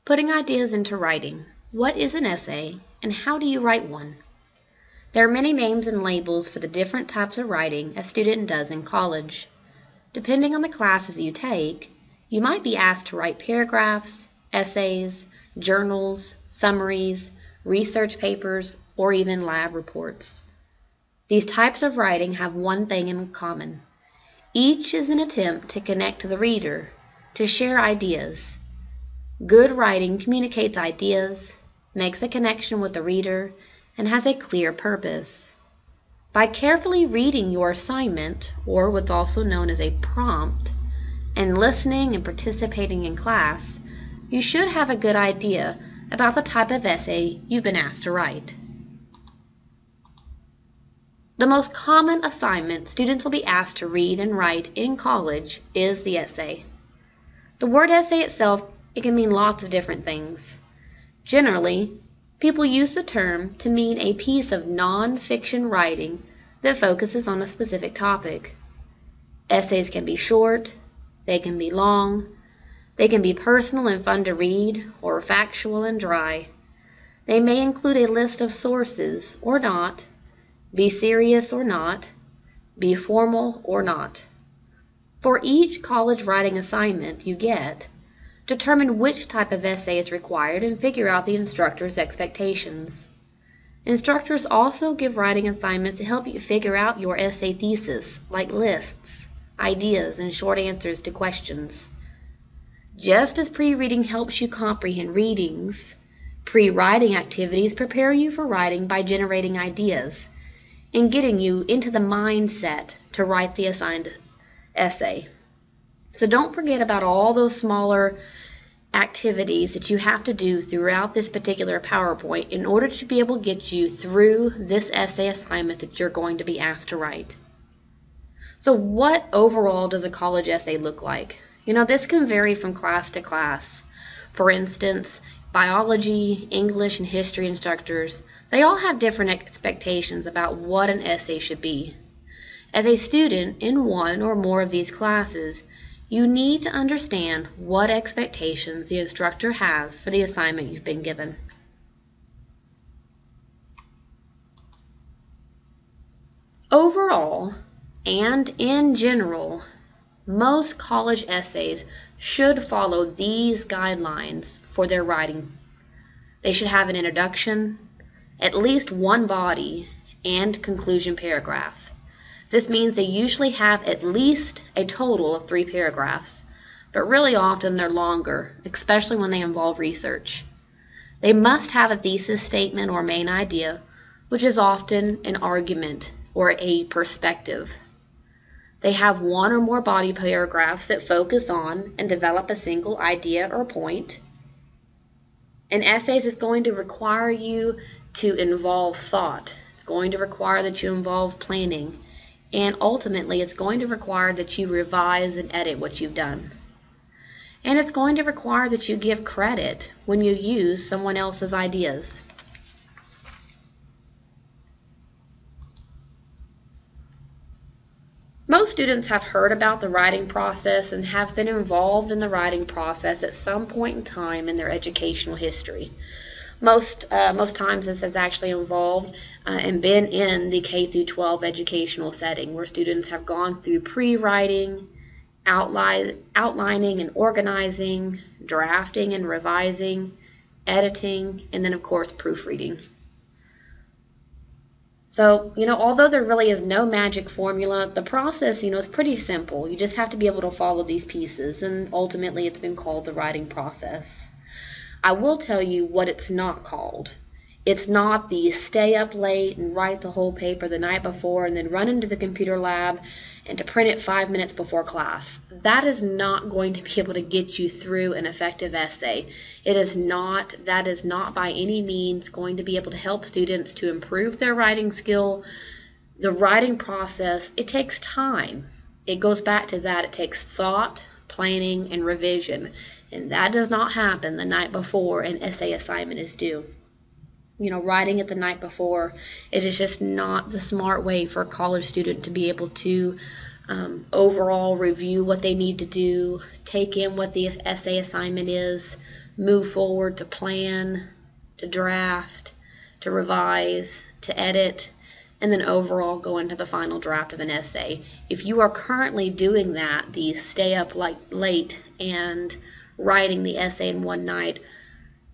Putting ideas into writing. What is an essay, and how do you write one? There are many names and labels for the different types of writing a student does in college. Depending on the classes you take, you might be asked to write paragraphs, essays, journals, summaries, research papers, or even lab reports. These types of writing have one thing in common. Each is an attempt to connect to the reader, to share ideas. Good writing communicates ideas, makes a connection with the reader, and has a clear purpose. By carefully reading your assignment, or what's also known as a prompt, and listening and participating in class, you should have a good idea about the type of essay you've been asked to write. The most common assignment students will be asked to read and write in college is the essay. The word essay itself, it can mean lots of different things. Generally, people use the term to mean a piece of non-fiction writing that focuses on a specific topic. Essays can be short, they can be long, they can be personal and fun to read, or factual and dry. They may include a list of sources or not, be serious or not, be formal or not. For each college writing assignment you get, determine which type of essay is required and figure out the instructor's expectations. Instructors also give writing assignments to help you figure out your essay thesis, like lists, ideas, and short answers to questions. Just as pre-reading helps you comprehend readings, pre-writing activities prepare you for writing by generating ideas and getting you into the mindset to write the assigned essay. So don't forget about all those smaller activities that you have to do throughout this particular PowerPoint in order to be able to get you through this essay assignment that you're going to be asked to write. So what overall does a college essay look like? This can vary from class to class. For instance, biology, English, and history instructors, they all have different expectations about what an essay should be. As a student in one or more of these classes, you need to understand what expectations the instructor has for the assignment you've been given. Overall, and in general, most college essays should follow these guidelines for their writing. They should have an introduction, at least one body, and conclusion paragraph. This means they usually have at least a total of 3 paragraphs, but really often they're longer, especially when they involve research. They must have a thesis statement or main idea, which is often an argument or a perspective. They have 1 or more body paragraphs that focus on and develop a single idea or point. An essay is going to require you to involve thought. It's going to require that you involve planning. And ultimately, it's going to require that you revise and edit what you've done. And it's going to require that you give credit when you use someone else's ideas. Most students have heard about the writing process and have been involved in the writing process at some point in time in their educational history. Most times this has actually involved and been in the K-12 educational setting where students have gone through pre-writing, outlining and organizing, drafting and revising, editing, and then of course proofreading. So, although there really is no magic formula, the process, is pretty simple. You just have to be able to follow these pieces, and ultimately it's been called the writing process. I will tell you what it's not called. It's not the stay up late and write the whole paper the night before and then run into the computer lab and to print it 5 minutes before class. That is not going to be able to get you through an effective essay. That is not by any means going to be able to help students to improve their writing skill. The writing process, it takes time. It goes back to that. It takes thought, planning, and revision. And that does not happen the night before an essay assignment is due. Writing it the night before, it is just not the smart way for a college student to be able to overall review what they need to do, take in what the essay assignment is, move forward to plan, to draft, to revise, to edit, and then overall go into the final draft of an essay. If you are currently doing that, the stay up late and writing the essay in one night,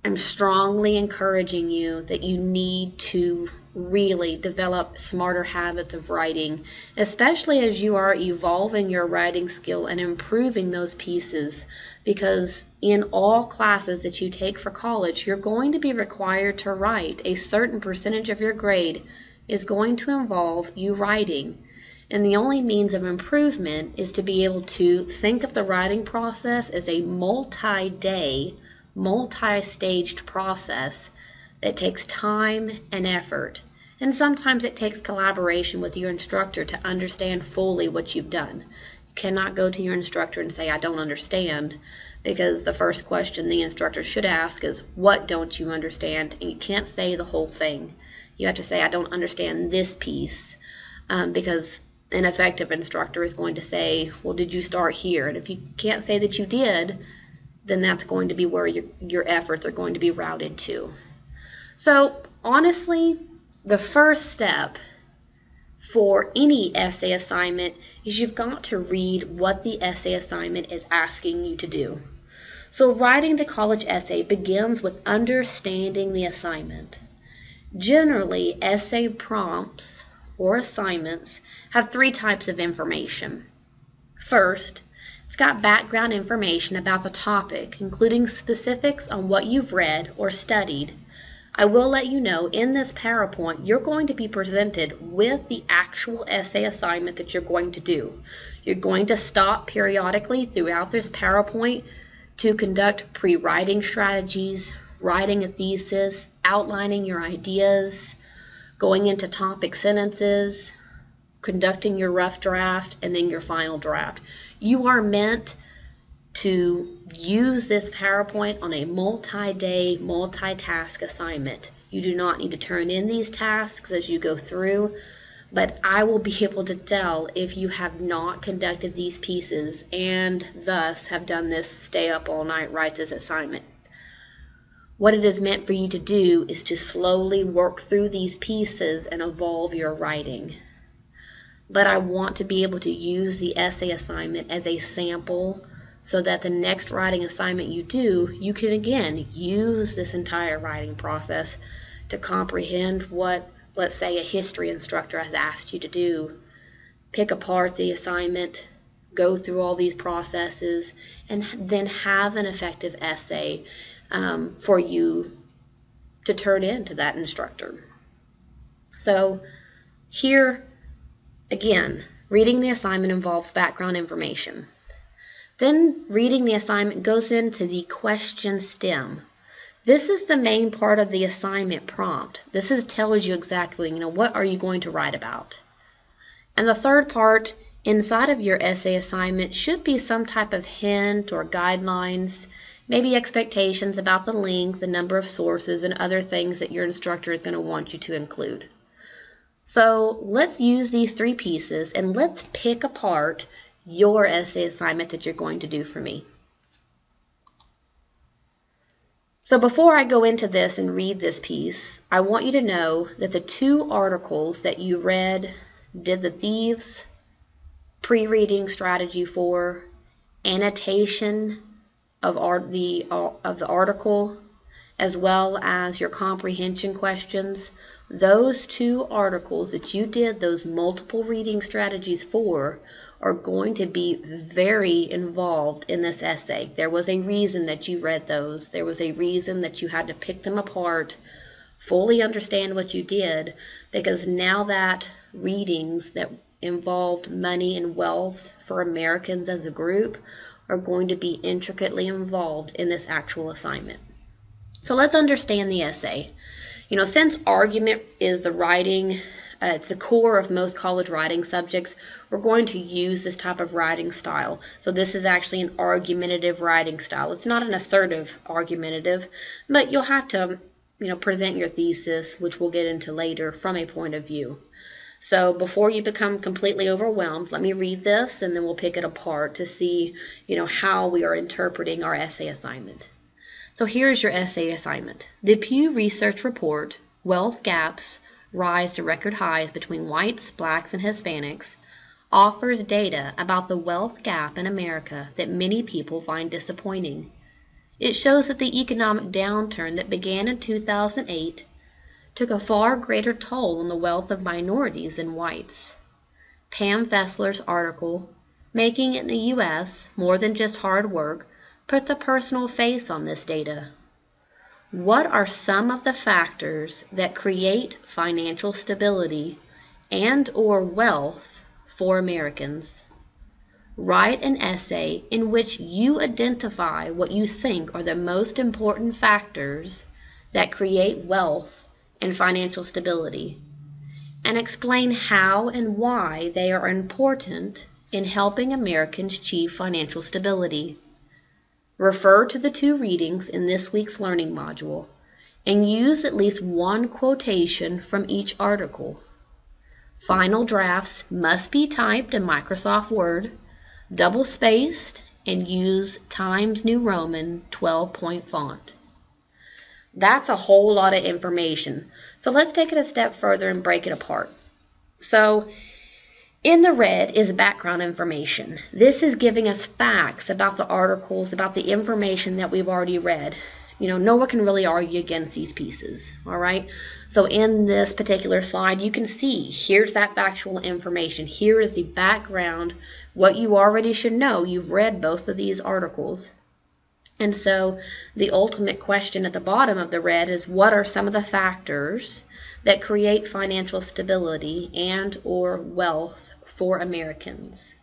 I'm strongly encouraging you that you need to really develop smarter habits of writing, especially as you are evolving your writing skill and improving those pieces, because in all classes that you take for college, you're going to be required to write. A certain percentage of your grade is going to involve you writing. And the only means of improvement is to be able to think of the writing process as a multi-day, multi-staged process that takes time and effort. And sometimes it takes collaboration with your instructor to understand fully what you've done. You cannot go to your instructor and say, I don't understand, because the first question the instructor should ask is, what don't you understand? And you can't say the whole thing. You have to say, I don't understand this piece, because an effective instructor is going to say, well, did you start here? And if you can't say that you did, then that's going to be where your efforts are going to be routed to. So honestly, the first step for any essay assignment is you've got to read what the essay assignment is asking you to do. So writing the college essay begins with understanding the assignment. Generally, essay prompts or assignments have three types of information. First, it's got background information about the topic, including specifics on what you've read or studied. I will let you know, in this PowerPoint, you're going to be presented with the actual essay assignment that you're going to do. You're going to stop periodically throughout this PowerPoint to conduct pre-writing strategies, writing a thesis, outlining your ideas, going into topic sentences, conducting your rough draft, and then your final draft. You are meant to use this PowerPoint on a multi-day, multi-task assignment. You do not need to turn in these tasks as you go through, but I will be able to tell if you have not conducted these pieces and thus have done this stay up all night, write this assignment. What it is meant for you to do is to slowly work through these pieces and evolve your writing. But I want to be able to use the essay assignment as a sample so that the next writing assignment you do, you can again use this entire writing process to comprehend what, let's say, a history instructor has asked you to do. Pick apart the assignment, go through all these processes, and then have an effective essay for you to turn in to that instructor. So here, again, reading the assignment involves background information. Then reading the assignment goes into the question stem. This is the main part of the assignment prompt. This tells you exactly, what are you going to write about. And the third part inside of your essay assignment should be some type of hint or guidelines, maybe expectations about the length, the number of sources, and other things that your instructor is going to want you to include. So let's use these three pieces and let's pick apart your essay assignment that you're going to do for me. So before I go into this and read this piece, I want you to know that the two articles that you read, did the thieves pre-reading strategy for, annotation of the article, as well as your comprehension questions, those two articles that you did those multiple reading strategies for are going to be very involved in this essay. There was a reason that you read those. There was a reason that you had to pick them apart, fully understand what you did, because now that readings that involved money and wealth for Americans as a group are going to be intricately involved in this actual assignment. So let's understand the essay. Since argument is the writing, it's the core of most college writing subjects, we're going to use this type of writing style. So this is actually an argumentative writing style. It's not an assertive argumentative, but you'll have to, present your thesis, which we'll get into later, from a point of view. So before you become completely overwhelmed, let me read this and then we'll pick it apart to see, how we are interpreting our essay assignment. So here's your essay assignment. The Pew Research Report, Wealth Gaps Rise to Record Highs Between Whites, Blacks, and Hispanics, offers data about the wealth gap in America that many people find disappointing. It shows that the economic downturn that began in 2008 took a far greater toll on the wealth of minorities than whites. Pam Fessler's article, Making It in the U.S. More Than Just Hard Work, puts a personal face on this data. What are some of the factors that create financial stability and/or wealth for Americans? Write an essay in which you identify what you think are the most important factors that create wealth and financial stability, and explain how and why they are important in helping Americans achieve financial stability. Refer to the 2 readings in this week's learning module and use at least one quotation from each article. Final drafts must be typed in Microsoft Word, double-spaced, and use Times New Roman 12-point font. That's a whole lot of information. So let's take it a step further and break it apart. So in the red is background information. This is giving us facts about the articles, about the information that we've already read. No one can really argue against these pieces, all right? So in this particular slide, you can see here's that factual information. Here is the background, what you already should know. You've read both of these articles. And so the ultimate question at the bottom of the red is, what are some of the factors that create financial stability and/or wealth for Americans?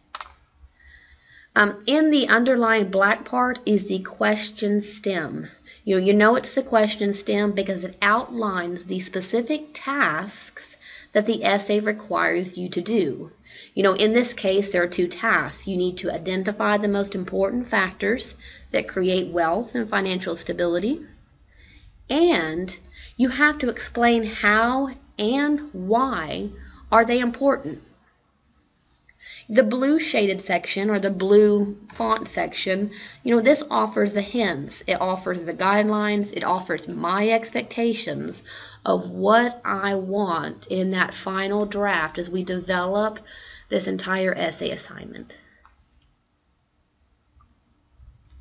In the underlined black part is the question stem. You know it's the question stem because it outlines the specific tasks that the essay requires you to do. In this case, there are 2 tasks. You need to identify the most important factors that create wealth and financial stability, and you have to explain how and why are they important. The blue shaded section, or the blue font section, this offers the hints. It offers the guidelines. It offers my expectations of what I want in that final draft as we develop this entire essay assignment.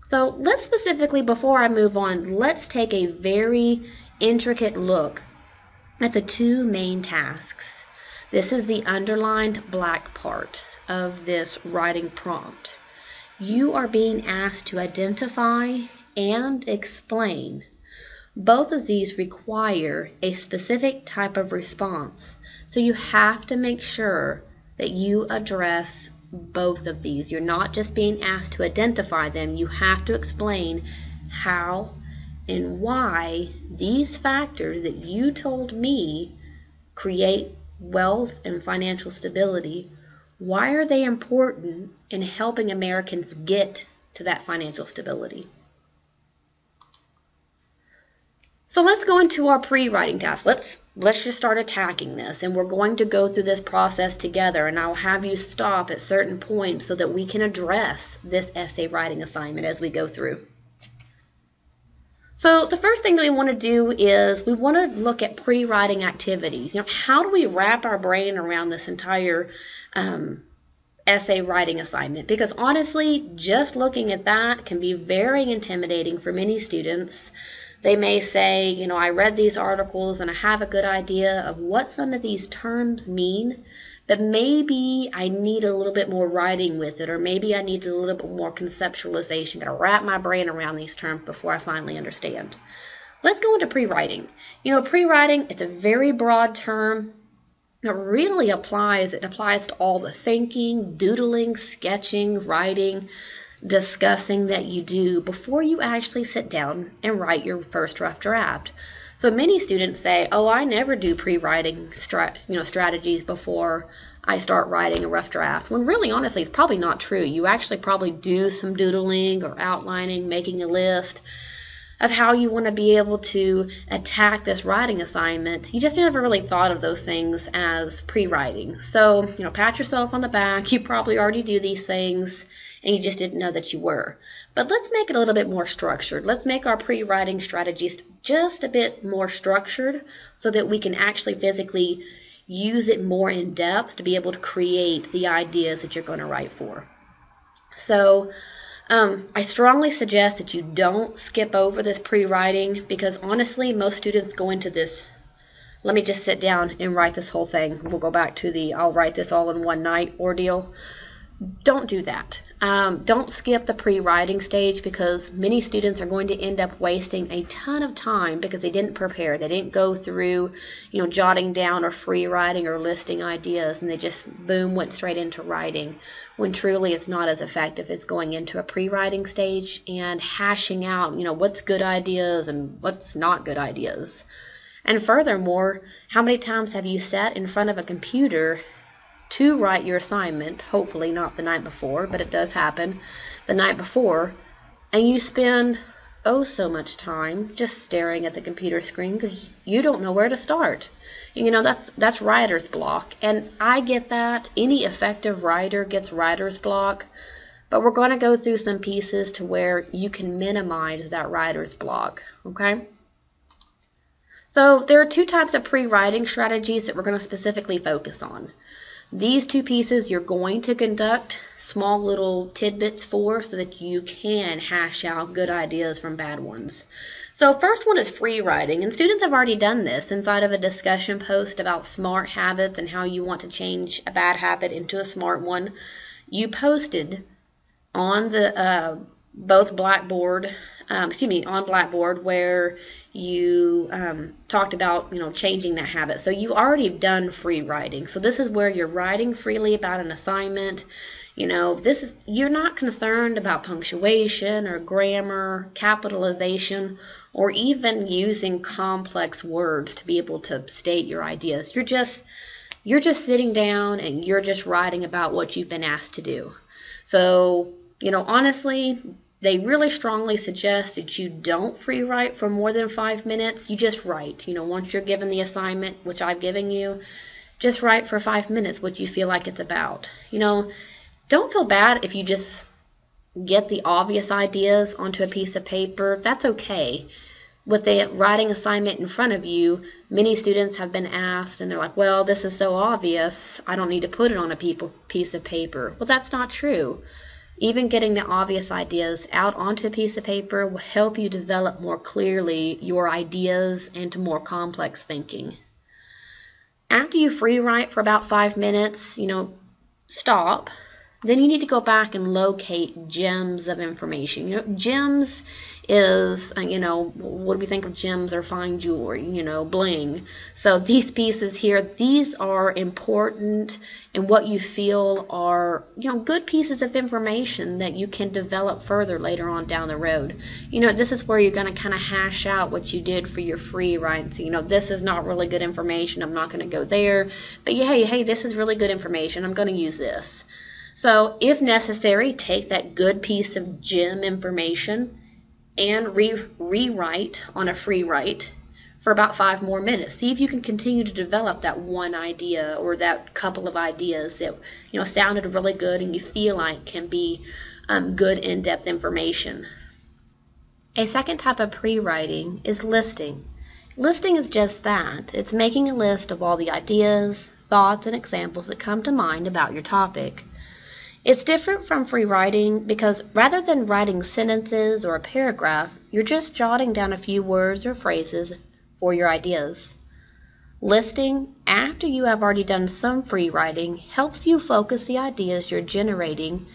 So let's specifically, before I move on, let's take a very intricate look at the 2 main tasks. This is the underlined black part of this writing prompt. You are being asked to identify and explain. Both of these require a specific type of response, so you have to make sure that you address both of these. You're not just being asked to identify them, you have to explain how and why these factors that you told me create wealth and financial stability, why are they important in helping Americans get to that financial stability? So let's go into our pre-writing task. Let's just start attacking this, and we're going to go through this process together, and I'll have you stop at certain points so that we can address this essay writing assignment as we go through. So the first thing that we want to do is we want to look at pre-writing activities. How do we wrap our brain around this entire essay writing assignment? Because honestly, just looking at that can be very intimidating for many students. They may say, I read these articles and I have a good idea of what some of these terms mean, but maybe I need a little bit more writing with it, or maybe I need a little bit more conceptualization. Got to wrap my brain around these terms before I finally understand. Let's go into pre-writing. Pre-writing, it's a very broad term. It really applies to all the thinking, doodling, sketching, writing, discussing that you do before you actually sit down and write your first rough draft. So many students say, oh, I never do pre-writing strategies before I start writing a rough draft, when really, honestly, it's probably not true. You actually probably do some doodling or outlining, making a list. of how you want to be able to attack this writing assignment, you just never really thought of those things as pre-writing. So, pat yourself on the back. You probably already do these things, and you just didn't know that you were. But let's make it a little bit more structured. Let's make our pre-writing strategies just a bit more structured so that we can actually physically use it more in depth to be able to create the ideas that you're going to write for. So, I strongly suggest that you don't skip over this pre-writing, because honestly, most students go into this, let me just sit down and write this whole thing. We'll go back to the I'll write this all in one night ordeal. Don't do that. Don't skip the pre-writing stage, because many students are going to end up wasting a ton of time because they didn't prepare. They didn't go through, jotting down or free writing or listing ideas, and they just, boom, went straight into writing, when truly it's not as effective as going into a pre-writing stage and hashing out, what's good ideas and what's not good ideas. And furthermore, how many times have you sat in front of a computer to write your assignment, hopefully not the night before, but it does happen, the night before, and you spend so much time just staring at the computer screen because you don't know where to start. That's writer's block, and I get that. Any effective writer gets writer's block, but we're going to go through some pieces to where you can minimize that writer's block, okay? So there are two types of pre-writing strategies that we're going to specifically focus on. These two pieces you're going to conduct small little tidbits for so that you can hash out good ideas from bad ones. So first one is free writing, and students have already done this inside of a discussion post about smart habits and how you want to change a bad habit into a smart one. You posted on the on Blackboard where you talked about changing that habit. So you already done free writing. So this is where you're writing freely about an assignment. You're not concerned about punctuation or grammar, capitalization, or even using complex words to be able to state your ideas. You're just sitting down and you're just writing about what you've been asked to do. So, honestly, they really strongly suggest that you don't free write for more than 5 minutes. You just write. Once you're given the assignment, which I've given you, just write for 5 minutes what you feel like it's about. Don't feel bad if you just get the obvious ideas onto a piece of paper. That's okay. With the writing assignment in front of you, many students have been asked, and they're like, well, this is so obvious, I don't need to put it on a piece of paper. Well, that's not true. Even getting the obvious ideas out onto a piece of paper will help you develop more clearly your ideas into more complex thinking. After you free write for about 5 minutes, stop. Then you need to go back and locate gems of information. Gems is, what do we think of gems or fine jewelry, bling. So these pieces here, these are important and what you feel are, good pieces of information that you can develop further later on down the road. This is where you're going to kind of hash out what you did for your free write. So, this is not really good information. I'm not going to go there. But yeah, hey, this is really good information. I'm going to use this. So if necessary, take that good piece of gem information and rewrite on a free write for about 5 more minutes. See if you can continue to develop that one idea or that couple of ideas that sounded really good and you feel like can be good in-depth information. A second type of pre-writing is listing. Listing is just that. It's making a list of all the ideas, thoughts, and examples that come to mind about your topic. It's different from free writing because rather than writing sentences or a paragraph, you're just jotting down a few words or phrases for your ideas. Listing, after you have already done some free writing, helps you focus the ideas you're generating,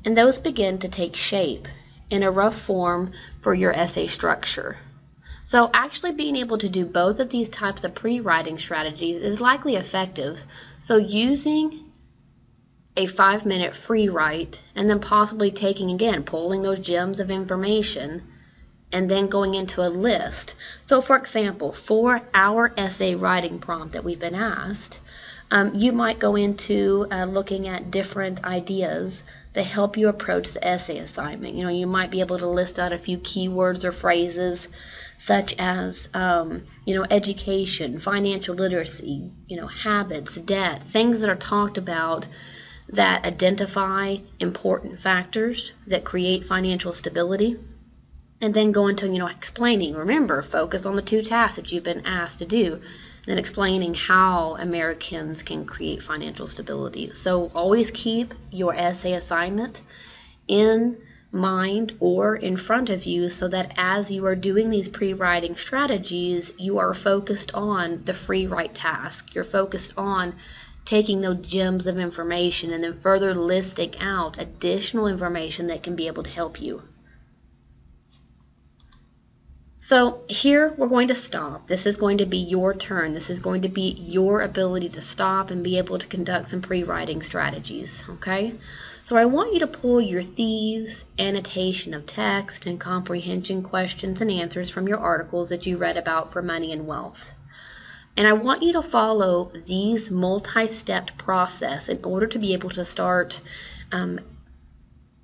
and those begin to take shape in a rough form for your essay structure. So actually being able to do both of these types of pre-writing strategies is likely effective. So using a 5-minute free write and then possibly pulling those gems of information and then going into a list. So for example, for our essay writing prompt that we've been asked, you might go into looking at different ideas that help you approach the essay assignment. You might be able to list out a few keywords or phrases such as, education, financial literacy, habits, debt, things that are talked about that identify important factors that create financial stability. And then go into, explaining. Remember, focus on the 2 tasks that you've been asked to do. And explaining how Americans can create financial stability. So always keep your essay assignment in mind or in front of you so that as you are doing these pre-writing strategies, you are focused on the free write task. You're focused on taking those gems of information and then further listing out additional information that can be able to help you. So here we're going to stop. This is going to be your turn. This is going to be your ability to stop and be able to conduct some pre-writing strategies, okay? So I want you to pull your thieves, annotation of text, and comprehension questions and answers from your articles that you read about for Money and Wealth. And I want you to follow these multi-stepped process in order to be able to start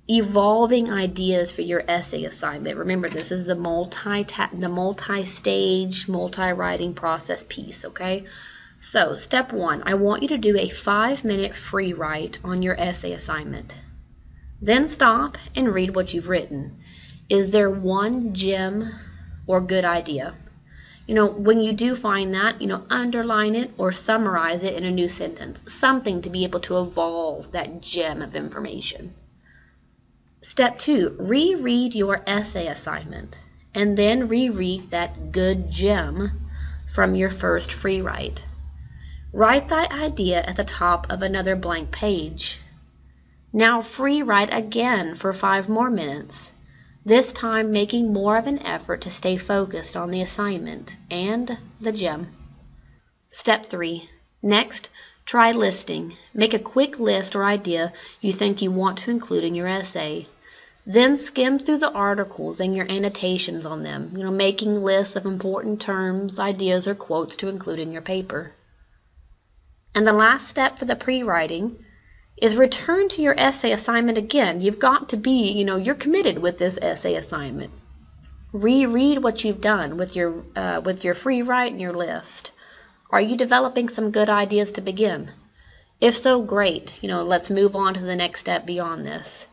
evolving ideas for your essay assignment. Remember, this is the multi-stage, multi-writing process piece, okay? So, step 1, I want you to do a 5-minute free write on your essay assignment. Then stop and read what you've written. Is there one gem or good idea? When you do find that, underline it or summarize it in a new sentence. Something to be able to evolve that gem of information. Step 2, reread your essay assignment and then reread that good gem from your first free write. Write that idea at the top of another blank page. Now free write again for 5 more minutes, this time making more of an effort to stay focused on the assignment and the gem. Step 3, next, try listing. Make a quick list or idea you think you want to include in your essay. Then skim through the articles and your annotations on them, making lists of important terms, ideas, or quotes to include in your paper. And the last step for the pre-writing is return to your essay assignment again. You've got to be, you're committed with this essay assignment. Reread what you've done with your free write and your list. Are you developing some good ideas to begin? If so, great. Let's move on to the next step beyond this.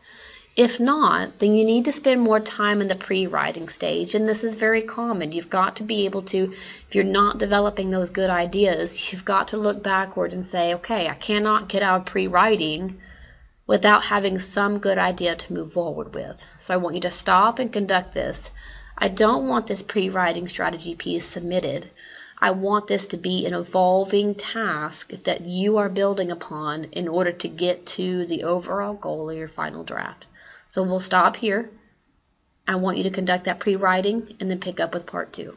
If not, then you need to spend more time in the pre-writing stage, and this is very common. You've got to be able to, if you're not developing those good ideas, you've got to look backward and say, okay, I cannot get out of pre-writing without having some good idea to move forward with. So I want you to stop and conduct this. I don't want this pre-writing strategy piece submitted. I want this to be an evolving task that you are building upon in order to get to the overall goal of your final draft. So we'll stop here. I want you to conduct that pre-writing and then pick up with part 2.